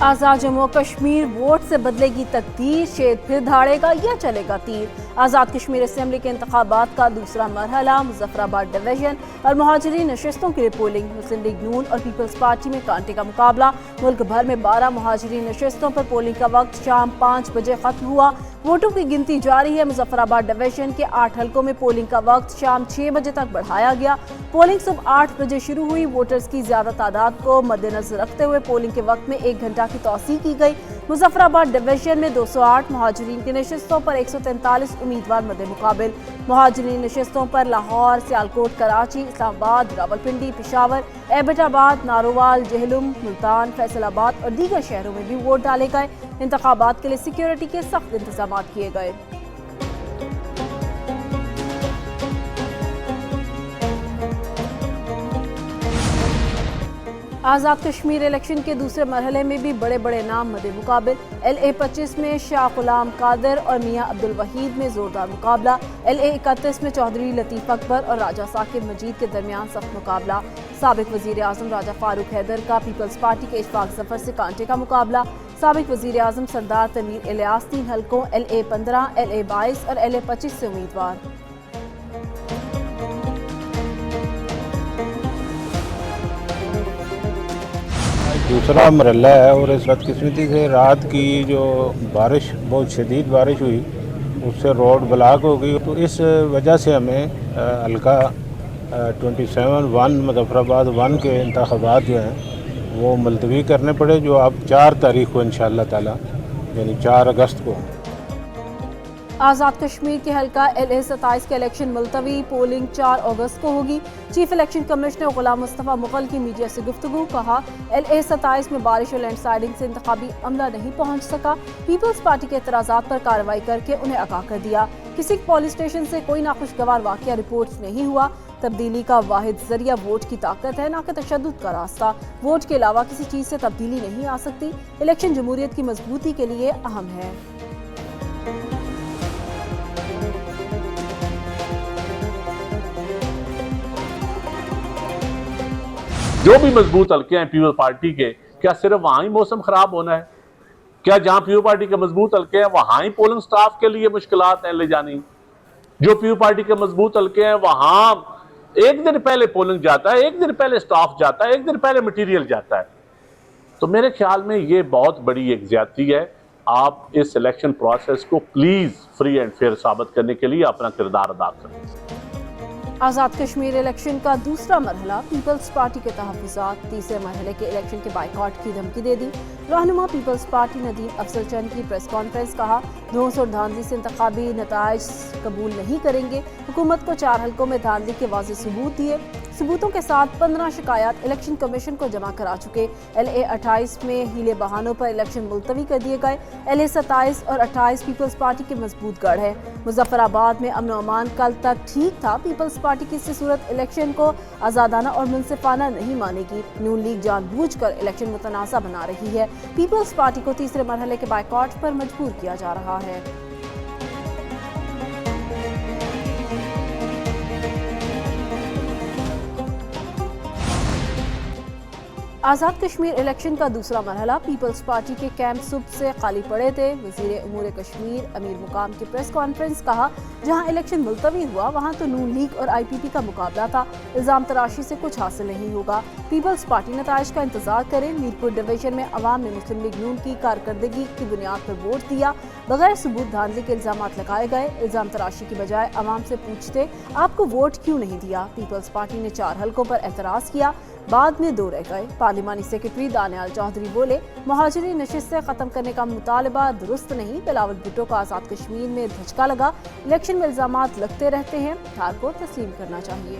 आज़ाद जम्मू और कश्मीर वोट से बदलेगी तकदीर, शेर फिर धाड़ेगा या चलेगा तीर। आज़ाद कश्मीर असेंबली के इंतखाबात का दूसरा मरहला, मुजफ्फराबाद डिवीजन और मुहाजिरीन नशस्तों के लिए पोलिंग। मुस्लिम लीग नून और पीपल्स पार्टी में कांटे का मुकाबला। मुल्क भर में 12 मुहाजिरीन नशस्तों पर पोलिंग का वक्त शाम 5 बजे खत्म हुआ। वोटों की गिनती जारी है। मुजफ्फराबाद डिवीजन के 8 हलकों में पोलिंग का वक्त शाम 6 बजे तक बढ़ाया गया। पोलिंग सुबह 8 बजे शुरू हुई। वोटर्स की ज्यादा तादाद को मद्देनजर रखते हुए पोलिंग के वक्त में 1 घंटा की तौसीह की गई। मुजफ्फराबाद डिवीजन में 208 मुहाजिरीन की नशस्तों पर 143 उम्मीदवार मद्दे मुकाबिल। मुहाजिरीन नशस्तों पर लाहौर, सियालकोट, कराची, इस्लामाबाद, रावलपिंडी, पेशावर, एबटाबाद, नारोवाल, जेहलुम, मुल्तान, फैसलाबाद और दीगर शहरों में भी वोट डाले गए। इंतखाबात के लिए सिक्योरिटी के सख्त इंतजाम किए गए। आज़ाद कश्मीर इलेक्शन के दूसरे मरहले में भी बड़े बड़े नाम मद्दे मुकाबिल। LA 25 में शाह गुलाम कादिर और मियां अब्दुल वहीद में जोरदार मुकाबला। LA 31 में चौधरी लतीफ अकबर और राजा साकिब मजीद के दरमियान सख्त मुकाबला। साबिक वजीर आजम राजा फारूक हैदर का पीपल्स पार्टी के इशफाक जफर से कांटे का मुकाबला। साबिक वजीर आजम सरदार तनवीर इलियास 3 हलकों LA 15, LA 22 और LA 25 से उम्मीदवार। दूसरा मरहला है और इस बदकिस्मती से रात की जो बारिश, बहुत शदीद बारिश हुई, उससे रोड ब्लॉक हो गई। तो इस वजह से हमें हल्का 27-1 मुजफ्फराबाद 1 के इंतखाबात जो हैं वो मुलतवी करने पड़े, जो अब 4 तारीख को इंशाअल्लाह ताला यानी 4 अगस्त को। आज़ाद कश्मीर के हल्का LA 27 के इलेक्शन मुलतवी। पोलिंग 4 अगस्त को होगी। चीफ इलेक्शन कमिश्नर गुलाम मुस्तफ़ा मुग़ल की मीडिया से गुफ्तगू। कहा, LA 27 में बारिश और लैंडस्लाइडिंग से इंतखाबी अमला नहीं पहुंच सका। पीपल्स पार्टी के एतराज़ात पर कार्रवाई करके उन्हें आगाह कर दिया। किसी पोलिंग स्टेशन से कोई नाखुशगवार वाक़या रिपोर्ट नहीं हुआ। तब्दीली का वाहिद जरिया वोट की ताकत है, न कि तशद्दुद का रास्ता। वोट के अलावा किसी चीज़ से तब्दीली नहीं आ सकती। इलेक्शन जमहूरियत की मजबूती के लिए अहम है। जो भी मजबूत हल्के हैं पीपल्स पार्टी के, क्या सिर्फ वहां ही मौसम खराब होना है? क्या जहां पीपल्स पार्टी के मजबूत हल्के हैं वहां ही पोलिंग स्टाफ के लिए मुश्किलात हैं ले जानी? जो पीपल्स पार्टी के मजबूत हल्के हैं वहां एक दिन पहले पोलिंग जाता है, एक दिन पहले स्टाफ जाता है, एक दिन पहले मटीरियल जाता है। तो मेरे ख्याल में ये बहुत बड़ी एक ज्यादती है। आप इस इलेक्शन प्रोसेस को प्लीज फ्री एंड फेयर साबित करने के लिए अपना किरदार अदा करें। आज़ाद कश्मीर इलेक्शन का दूसरा मरहला। पीपल्स पार्टी के तहफ़्फ़ुज़ात। तीसरे मरहले के इलेक्शन के बाइकआउट की धमकी दे दी। रहनुमा पीपल्स पार्टी नदीम अफजल चंद की प्रेस कॉन्फ्रेंस। कहा, धौंस और धांधली से इंतखाबी नताइज कबूल नहीं करेंगे। हुकूमत को 4 हलकों में धांधली के वाज़ेह सबूत दिए। सबूतों के साथ 15 शिकायत इलेक्शन कमीशन को जमा करा चुके। LA 28 में हीले बहानों पर इलेक्शन मुलतवी कर दिए गए। LA 27 और 28 पीपल्स पार्टी के मजबूत गढ़ है। मुजफ्फराबाद में अमन अमान कल तक ठीक था। पीपल्स पार्टी किसी सूरत इलेक्शन को आज़ादाना और मुनसिफाना नहीं मानेगी। नून लीग जानबूझकर इलेक्शन मुतनाज़ा बना रही है। पीपल्स पार्टी को तीसरे मरहले के बाइकआउट पर मजबूर किया जा रहा है। आज़ाद कश्मीर इलेक्शन का दूसरा मरहला। पीपल्स पार्टी के कैंप सुबह से खाली पड़े थे। वज़ीर उमूर कश्मीर अमीर मुकाम की प्रेस कॉन्फ्रेंस। कहा, जहां इलेक्शन मुलतवी हुआ वहां तो नून लीग और IPP का मुकाबला था। इल्ज़ाम तराशी से कुछ हासिल नहीं होगा। पीपल्स पार्टी नताइज का इंतजार करें। मीरपुर डिवीजन में अवाम ने मुस्लिम लीग नून की कारकर्दगी की बुनियाद पर वोट दिया। बगैर सबूत धांधली के इल्ज़ाम लगाए गए। इल्ज़ाम तराशी की बजाय अवाम से पूछते, आपको वोट क्यों नहीं दिया? पीपल्स पार्टी ने 4 हलकों पर एतराज़ किया, बाद में 2 रह गए। पार्लिमानी सेक्रेटरी दानियाल चौधरी बोले, मुहाजिरी नशिस्त से खत्म करने का मुतालबा दुरुस्त नहीं। बिलावल भुट्टो को आज़ाद कश्मीर में धचका लगा। इलेक्शन में इल्ज़ामात लगते रहते हैं, हार को तस्लीम करना चाहिए।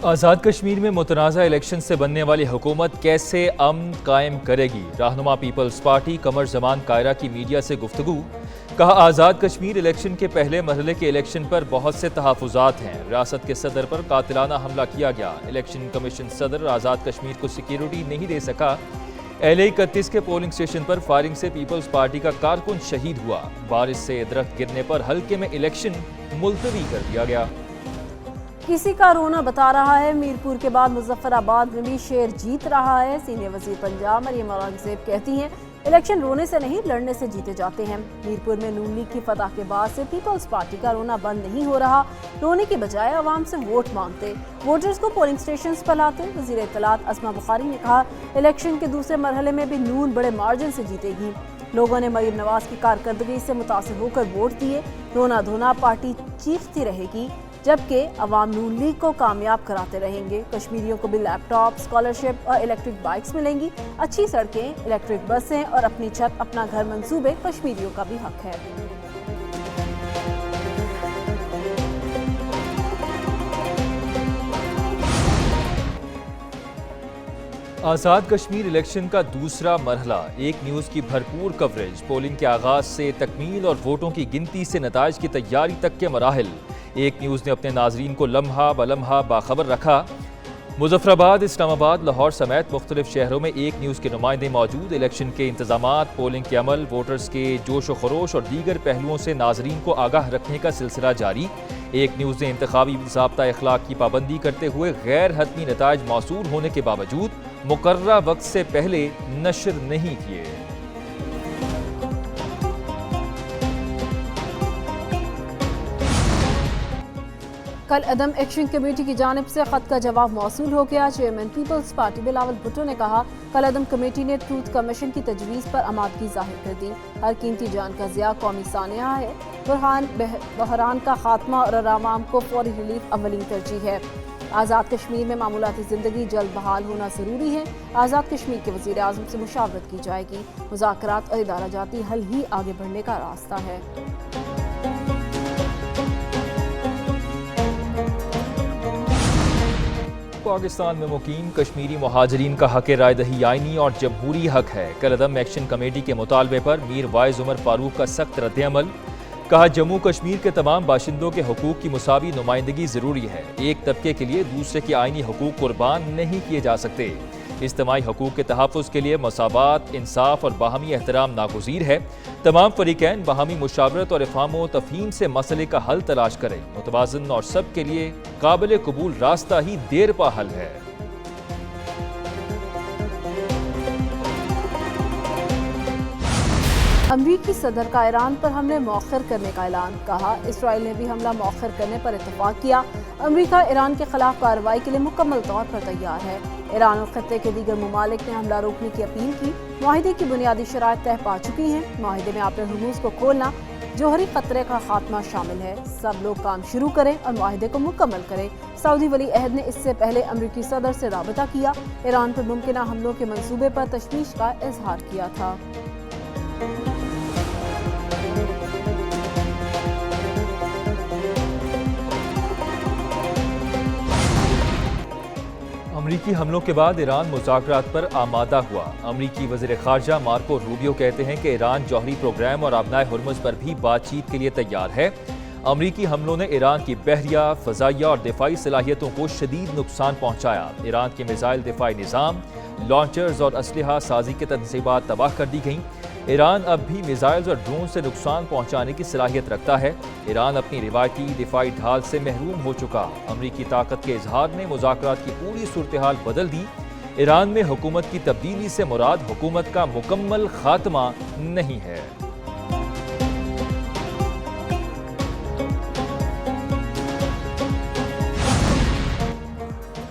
आज़ाद कश्मीर में मुतनाज़ा इलेक्शन से बनने वाली हुकूमत कैसे अमन कायम करेगी? रहनुमा पीपल्स पार्टी कमर जमान कायरा की मीडिया से गुफ्तगू। कहा, आज़ाद कश्मीर इलेक्शन के पहले मरहले के इलेक्शन पर बहुत से तहफ़्फ़ुज़ात हैं। रियासत के सदर पर कातिलाना हमला किया गया। इलेक्शन कमीशन सदर आज़ाद कश्मीर को सिक्योरिटी नहीं दे सका। LA-31 के पोलिंग स्टेशन पर फायरिंग से पीपल्स पार्टी का कारकुन शहीद हुआ। बारिश से दरख्त गिरने पर हल्के में इलेक्शन मुलतवी कर दिया गया। किसी का रोना बता रहा है मीरपुर के बाद मुजफ्फराबाद में भी शेर जीत रहा है। सीनियर वजीर पंजाब मरियम औरंगजेब कहती हैं, इलेक्शन रोने से नहीं लड़ने से जीते जाते हैं। मीरपुर में नून लीग की फतह के बाद से पीपल्स पार्टी का रोना बंद नहीं हो रहा। रोने की बजाय आवाम से वोट मांगते, वोटर्स को पोलिंग स्टेशन पर लाते। वजीर इत्तलात अस्मा बुखारी ने कहा, इलेक्शन के दूसरे मरहले में भी नून बड़े मार्जिन से जीतेगी। लोगों ने मरीम नवाज की कारकर्दगी से मुतासिर होकर वोट दिए। रोना धोना पार्टी चीखती रहेगी, जबकि अवाम नून लीग को कामयाब कराते रहेंगे। कश्मीरियों को भी लैपटॉप, स्कॉलरशिप और इलेक्ट्रिक बाइक्स मिलेंगी। अच्छी सड़कें, इलेक्ट्रिक बसें और अपनी छत अपना घर मंसूबे कश्मीरियों का भी हक है। आज़ाद कश्मीर इलेक्शन का दूसरा मरहला, एक न्यूज़ की भरपूर कवरेज, पोलिंग के आगाज से तकमील और वोटों की गिनती से नताइज की तैयारी तक के मराहिल। एक न्यूज़ ने अपने नाजरीन को लम्हा बलम्हा बाखबर रखा। मुजफ्फराबाद, इस्लामाबाद, लाहौर समेत मुख्तलिफ शहरों में एक न्यूज़ के नुमाइंदे मौजूद। इलेक्शन के इंतजामात, पोलिंग के अमल, वोटर्स के जोश व खरोश और दीगर पहलुओं से नाजरीन को आगाह रखने का सिलसिला जारी। एक न्यूज़ ने इंतखाबी ज़ाब्ता अखलाक की पाबंदी करते हुए गैर हतमी नताइज मौसूल होने के बावजूद मुकर्ररा वक्त से पहले नशर नहीं किए। कल अदम एक्शन कमेटी की जानिब से खत का जवाब मौसूल हो गया। चेयरमैन पीपल्स पार्टी बिलावल भुट्टो ने कहा, कल अदम कमेटी ने ट्रूथ कमीशन की तजवीज़ पर आमादगी जाहिर कर दी। हर कीमती जान का ज़िया कौमी सानिया है। बहरान का खात्मा और आवाम को फौरी रिलीफ अवली तरजीह है। आज़ाद कश्मीर में मामूलाती ज़िंदगी जल्द बहाल होना ज़रूरी है। आज़ाद कश्मीर के वज़ीर आज़म से मुशावरत की जाएगी। मुज़ाकरात और इदारा जाती हल ही आगे बढ़ने का रास्ता है। पाकिस्तान में मुकीम कश्मीरी मुहाजिरीन का हक राय दही आईनी और जमहूरी हक है। कल अदम एक्शन कमेटी के मुतालबे पर मीर वाइज उमर फारूक का सख्त रद्द-ए-अमल। कहा, जम्मू कश्मीर के तमाम बाशिंदों के हुकूक की मुसावी नुमाइंदगी ज़रूरी है। एक तबके के लिए दूसरे के आईनी हुकूक कुर्बान नहीं किए जा सकते। इज्तिमाई हुकूक के तहफ़्फ़ुज़ के लिए मसावात, इंसाफ और बाहमी एहतराम नागुज़ीर है। तमाम फ़रीक़ैन बाहमी मुशावरत और इफ़हाम व तफ़हीम से मसले का हल तलाश करें। मुतवाज़िन और सब के लिए काबिल कबूल रास्ता ही देर पा हल है। अमरीकी सदर का ईरान पर हमले मौखर करने का ऐलान। कहा, इसराइल ने भी हमला मौखर करने पर इत्तफाक किया। अमरीका ईरान के खिलाफ कार्रवाई के लिए मुकम्मल तौर पर तैयार है। ईरान और खत्ते के दीगर ममालिक ने हमला रोकने की अपील की। मुआहिदे की बुनियादी शराइत तय पा चुकी हैं। मुआहिदे में आबे हुर्मुज़ को खोलना, जोहरी खतरे का खात्मा शामिल है। सब लोग काम शुरू करें और मुआहिदे को मुकम्मल करें। सऊदी वली अहद ने इससे पहले अमरीकी सदर से राबता किया। ईरान पर मुमकिन हमलों के मंसूबे पर तशवीश का इजहार किया था। अमरीकी हमलों के बाद ईरान मुज़ाकरात पर आमादा हुआ। अमरीकी वज़ीर ख़ारजा मार्को रूबियो कहते हैं कि ईरान जौहरी प्रोग्राम और आबनाए हुर्मुज़ पर भी बातचीत के लिए तैयार है। अमरीकी हमलों ने ईरान की बहरिया, फ़ज़ाइया और दिफाई सलाहियतों को शदीद नुकसान पहुँचाया। ईरान के मिसाइल दिफाई निज़ाम, लॉन्चर्स और असलहा साजी के तनसीबात तबाह कर दी गईं। ईरान अब भी मिसाइल्स और ड्रोन से नुकसान पहुंचाने की सलाहियत रखता है। ईरान अपनी रिवायती दिफाई ढाल से महरूम हो चुका। अमरीकी ताकत के इजहार ने मुज़ाकरात की पूरी सूरत-ए-हाल बदल दी। ईरान में हुकूमत की तब्दीली से मुराद हुकूमत का मुकम्मल खात्मा नहीं है।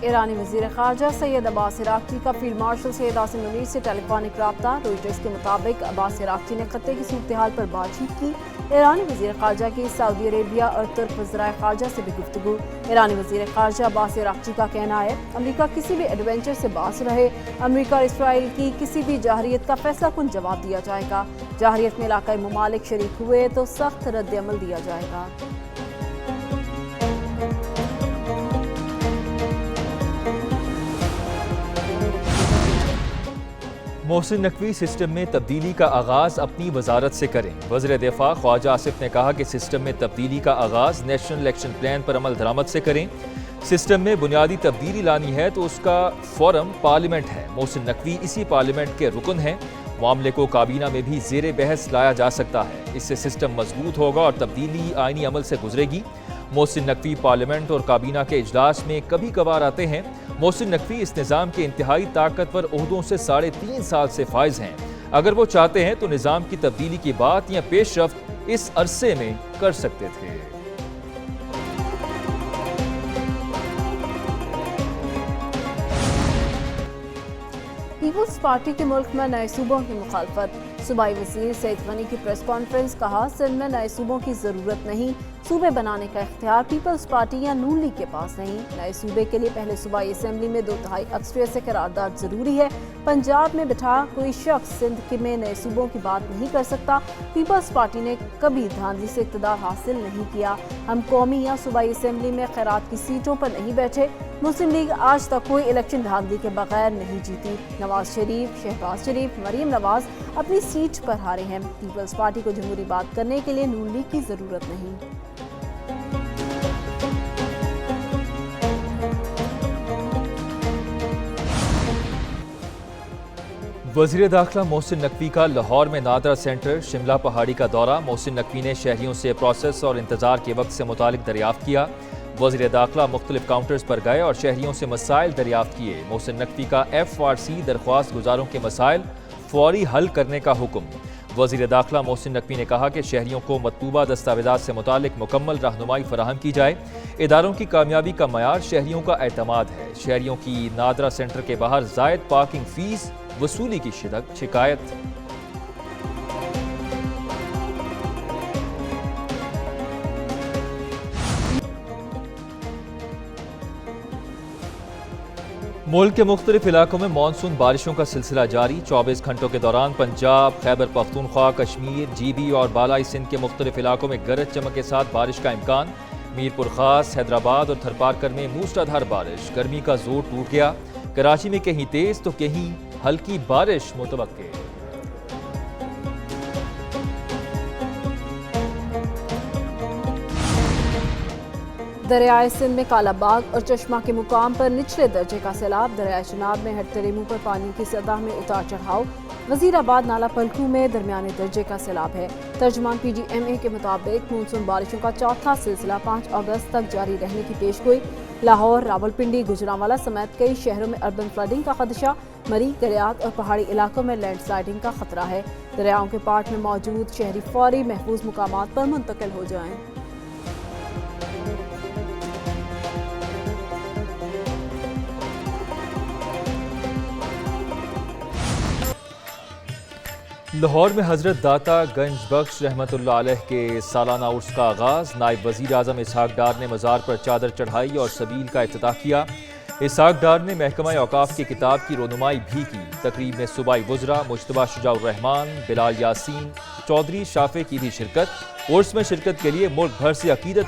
ईरानी वज़ीर ख़ारजा सैयद अब्बास इराक़ची का फील्ड मार्शल सैयद आसिम मुनीर से टेलीफोनिक रब्ता। रॉयटर्स के मुताबिक अब्बास इराक़ची ने खत्ते की सूरत-ए-हाल पर बातचीत की। ईरानी वज़ीर ख़ारजा की सऊदी अरेबिया और तुर्क वज़राए ख़ारजा से भी गुफ्तगू। ईरानी वज़ीर ख़ारजा अब्बास इराक़ची का कहना है, अमरीका किसी भी एडवेंचर से बाज रहे। अमरीका और इसराइल की किसी भी जाहरियत का फैसला कुन जवाब दिया जाएगा। जाहरियत में इलाकाई ममालिक शरीक हुए तो सख्त रद्द-ए-अमल दिया जाएगा। मोहसिन नकवी सिस्टम में तब्दीली का आगाज़ अपनी वजारत से करें। वज़ीर दिफा ख्वाजा आसिफ ने कहा कि सिस्टम में तब्दीली का आगाज़ नेशनल इलेक्शन प्लान पर अमल दरामद से करें। سسٹم میں بنیادی تبدیلی لانی ہے تو اس کا فورم پارلیمنٹ ہے۔ محسن نقوی اسی پارلیمنٹ کے رکن ہیں۔ معاملے کو کابینہ میں بھی زیر بحث لایا جا سکتا ہے۔ اس سے سسٹم مضبوط ہوگا اور تبدیلی آئینی عمل سے گزرے گی۔ محسن نقوی پارلیمنٹ اور کابینہ کے اجلاس میں کبھی کبھار آتے ہیں۔ محسن نقوی اس نظام کے انتہائی طاقتور عہدوں سے 3.5 سال سے فائز ہیں۔ اگر وہ چاہتے ہیں تو نظام کی تبدیلی کی بات یا پیش رفت اس عرصے میں کر سکتے تھے۔ پیپلز پارٹی کے ملک میں نئے صوبوں کی مخالفت۔ صوبائی وزیر سعید غنی کی پریس کانفرنس، کہا سندھ میں نئے صوبوں کی ضرورت نہیں، صوبے بنانے کا اختیار پیپلز پارٹی یا نون لیگ کے پاس نہیں۔ نئے صوبے کے لیے پہلے صوبائی اسمبلی میں 2/3 اکثریت سے قرارداد ضروری ہے۔ پنجاب میں بٹھا کوئی شخص سندھ میں نئے صوبوں کی بات نہیں کر سکتا۔ پیپلز پارٹی نے کبھی دھاندلی سے اقتدار حاصل نہیں کیا۔ ہم قومی یا صوبائی اسمبلی میں خیرات کی سیٹوں پر نہیں بیٹھے۔ مسلم لیگ آج تک کوئی الیکشن دھاندلی کے بغیر نہیں جیتی۔ نواز شریف، شہباز شریف، مریم نواز اپنی سیٹ پر ہارے ہیں۔ پیپلز پارٹی کو جمہوری بات کرنے کے لیے نون لیگ کی ضرورت نہیں۔ وزیر داخلہ محسن نقوی کا لاہور میں نادرا سینٹر شملہ پہاڑی کا دورہ۔ محسن نقوی نے شہریوں سے پروسیس اور انتظار کے وقت سے متعلق دریافت کیا۔ وزیر داخلہ مختلف کاؤنٹرز پر گئے اور شہریوں سے مسائل دریافت کیے۔ محسن نقوی کا FRC درخواست گزاروں کے مسائل فوری حل کرنے کا حکم۔ وزیر داخلہ محسن نقوی نے کہا کہ شہریوں کو مطلوبہ دستاویزات سے متعلق مکمل رہنمائی فراہم کی جائے۔ اداروں کی کامیابی کا معیار شہریوں کا اعتماد ہے۔ شہریوں کی نادرا سینٹر کے باہر زائد پارکنگ فیس وصولی کی شکایت۔ ملک کے مختلف علاقوں میں مانسون بارشوں کا سلسلہ جاری۔ 24 گھنٹوں کے دوران پنجاب، خیبر پختونخوا، کشمیر، GB اور بالائی سندھ کے مختلف علاقوں میں گرج چمک کے ساتھ بارش کا امکان۔ میرپور خاص، حیدرآباد اور تھرپارکر میں موسلادھار بارش۔ گرمی کا زور ٹوٹ گیا۔ کراچی میں کہیں تیز تو کہیں ہلکی بارش متوقع۔ دریائے سندھ میں کالا باغ اور چشمہ کے مقام پر نچلے درجے کا سیلاب۔ دریائے چناب میں ہٹتریمو پر پانی کی سطح میں اتار چڑھاؤ۔ وزیر آباد نالا پلکو میں درمیانے درجے کا سیلاب ہے۔ ترجمان PGMA کے مطابق مونسون بارشوں کا چوتھا سلسلہ 5 اگست تک جاری رہنے کی پیش گوئی۔ لاہور، راولپنڈی، گجرانوالہ سمیت کئی شہروں میں اربن فلڈنگ کا خدشہ۔ مری، گریات اور پہاڑی علاقوں میں لینڈ سلائڈنگ کا خطرہ ہے۔ دریاؤں کے پاٹ میں موجود شہری فوری محفوظ مقامات پر منتقل ہو جائیں۔ لاہور میں حضرت داتا گنج بخش رحمت اللہ علیہ کے سالانہ عرس کا آغاز۔ نائب وزیر اعظم اسحاق ڈار نے مزار پر چادر چڑھائی اور سبیل کا افتتاح کیا۔ اسحاق ڈار نے محکمہ اوقاف کی کتاب کی رونمائی بھی کی۔ تقریب میں صوبائی وزراء مجتبیٰ شجاع الرحمان، بلال یاسین، چودھری شافع کی بھی شرکت۔ عرس میں شرکت کے لیے ملک بھر سے عقیدت